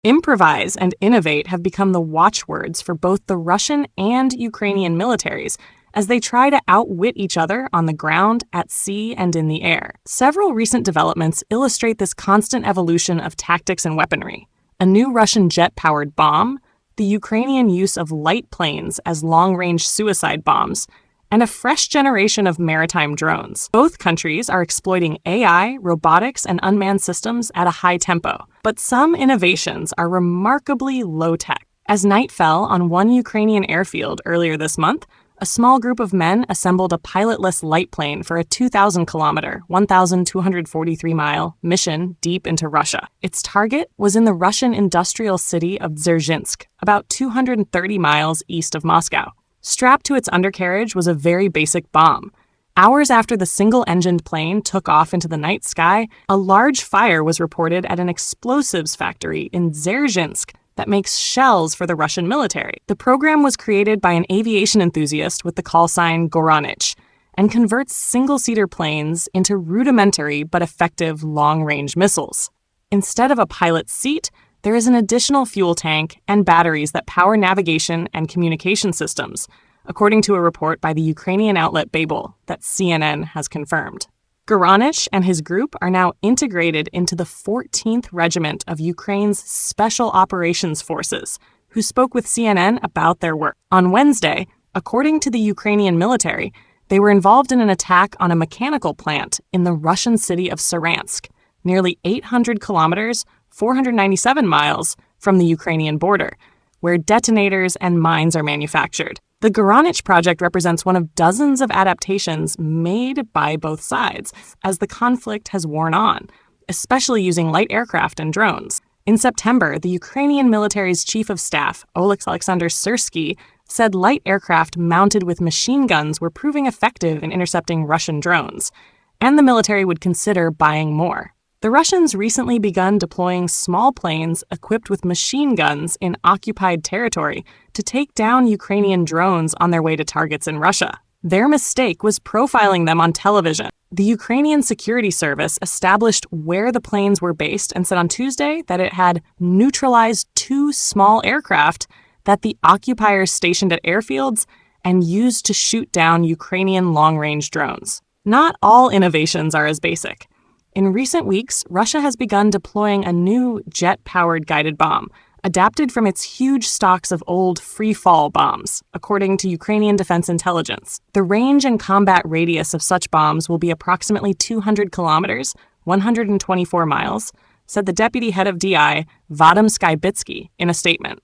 Improvise and innovate have become the watchwords for both the Russian and Ukrainian militaries as they try to outwit each other on the ground, at sea, and in the air. Several recent developments illustrate this constant evolution of tactics and weaponry. A new Russian jet-powered bomb, the Ukrainian use of light planes as long-range suicide bombs, and a fresh generation of maritime drones. Both countries are exploiting AI, robotics, and unmanned systems at a high tempo, but some innovations are remarkably low-tech. As night fell on one Ukrainian airfield earlier this month, a small group of men assembled a pilotless light plane for a 2,000-kilometer, 1,243-mile mission deep into Russia. Its target was in the Russian industrial city of Dzerzhinsk, about 230 miles east of Moscow. Strapped to its undercarriage was a very basic bomb. Hours after the single-engined plane took off into the night sky, a large fire was reported at an explosives factory in Dzerzhinsk that makes shells for the Russian military. The program was created by an aviation enthusiast with the call sign Goranich and converts single-seater planes into rudimentary but effective long-range missiles. Instead of a pilot's seat, there is an additional fuel tank and batteries that power navigation and communication systems, according to a report by the Ukrainian outlet Babel that CNN has confirmed. Goranich and his group are now integrated into the 14th Regiment of Ukraine's Special Operations Forces, who spoke with CNN about their work. On Wednesday, according to the Ukrainian military, they were involved in an attack on a mechanical plant in the Russian city of Saransk, nearly 800 kilometers, 497 miles from the Ukrainian border, where detonators and mines are manufactured. The Goranich project represents one of dozens of adaptations made by both sides as the conflict has worn on, especially using light aircraft and drones. In September, the Ukrainian military's chief of staff, Alexander Syrsky, said light aircraft mounted with machine guns were proving effective in intercepting Russian drones, and the military would consider buying more. The Russians recently begun deploying small planes equipped with machine guns in occupied territory to take down Ukrainian drones on their way to targets in Russia. Their mistake was profiling them on television. The Ukrainian security service established where the planes were based and said on Tuesday that it had neutralized 2 small aircraft that the occupiers stationed at airfields and used to shoot down Ukrainian long-range drones. Not all innovations are as basic. In recent weeks, Russia has begun deploying a new jet-powered guided bomb, adapted from its huge stocks of old free-fall bombs, according to Ukrainian Defense Intelligence. The range and combat radius of such bombs will be approximately 200 kilometers, 124 miles, said the deputy head of DI, Vadim Skybitsky, in a statement.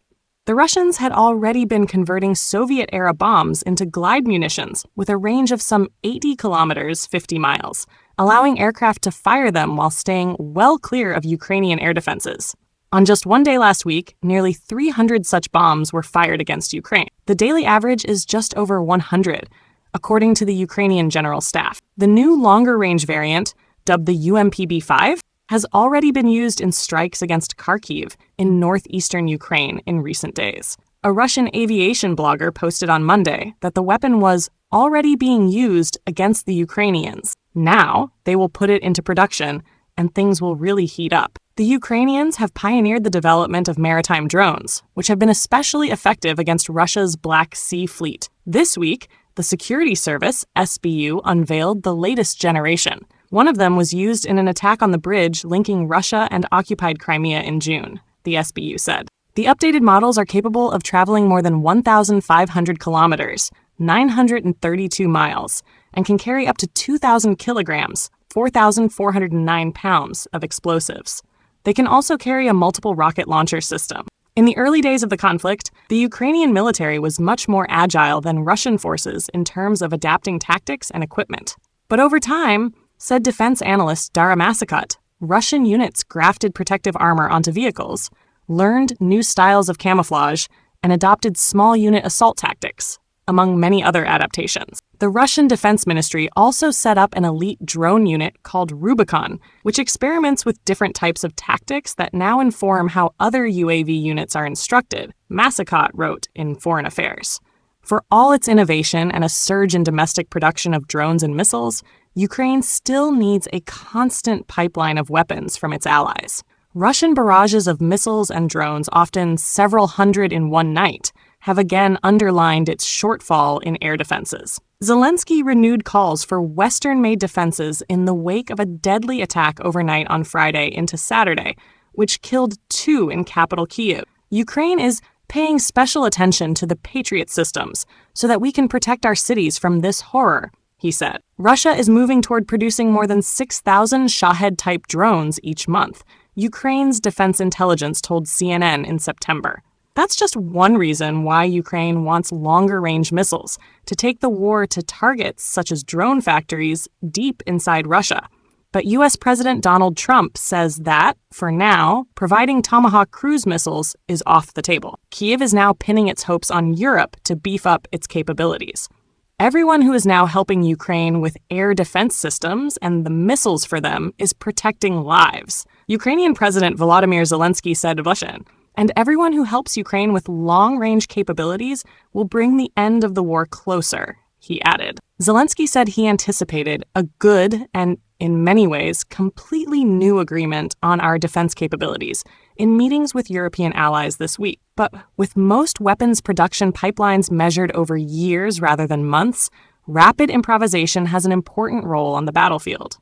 The Russians had already been converting Soviet-era bombs into glide munitions with a range of some 80 kilometers, 50 miles, allowing aircraft to fire them while staying well clear of Ukrainian air defenses. On just one day last week, nearly 300 such bombs were fired against Ukraine. The daily average is just over 100, according to the Ukrainian General Staff. The new longer-range variant, dubbed the UMPB-5, has already been used in strikes against Kharkiv in northeastern Ukraine in recent days. A Russian aviation blogger posted on Monday that the weapon was already being used against the Ukrainians. Now, they will put it into production, and things will really heat up. The Ukrainians have pioneered the development of maritime drones, which have been especially effective against Russia's Black Sea Fleet. This week, the security service, SBU, unveiled the latest generation. One of them was used in an attack on the bridge linking Russia and occupied Crimea in June, the SBU said. The updated models are capable of traveling more than 1,500 kilometers, 932 miles, and can carry up to 2,000 kilograms, 4,409 pounds of explosives. They can also carry a multiple rocket launcher system. In the early days of the conflict, the Ukrainian military was much more agile than Russian forces in terms of adapting tactics and equipment. But over time, said defense analyst Dara Masakut, Russian units grafted protective armor onto vehicles, learned new styles of camouflage, and adopted small unit assault tactics, among many other adaptations. The Russian Defense Ministry also set up an elite drone unit called Rubicon, which experiments with different types of tactics that now inform how other UAV units are instructed, Masakut wrote in Foreign Affairs. For all its innovation and a surge in domestic production of drones and missiles, Ukraine still needs a constant pipeline of weapons from its allies. Russian barrages of missiles and drones, often several hundred in one night, have again underlined its shortfall in air defenses. Zelensky renewed calls for Western-made defenses in the wake of a deadly attack overnight on Friday into Saturday, which killed 2 in capital Kyiv. Ukraine is paying special attention to the Patriot systems so that we can protect our cities from this horror, he said. Russia is moving toward producing more than 6,000 Shahed-type drones each month, Ukraine's defense intelligence told CNN in September. That's just one reason why Ukraine wants longer-range missiles, to take the war to targets such as drone factories deep inside Russia. But U.S. President Donald Trump says that, for now, providing Tomahawk cruise missiles is off the table. Kyiv is now pinning its hopes on Europe to beef up its capabilities. Everyone who is now helping Ukraine with air defense systems and the missiles for them is protecting lives. Ukrainian President Volodymyr Zelensky said of Russian, and everyone who helps Ukraine with long-range capabilities will bring the end of the war closer, he added. Zelensky said he anticipated a good and, in many ways, completely new agreement on our defense capabilities in meetings with European allies this week. But with most weapons production pipelines measured over years rather than months, rapid improvisation has an important role on the battlefield.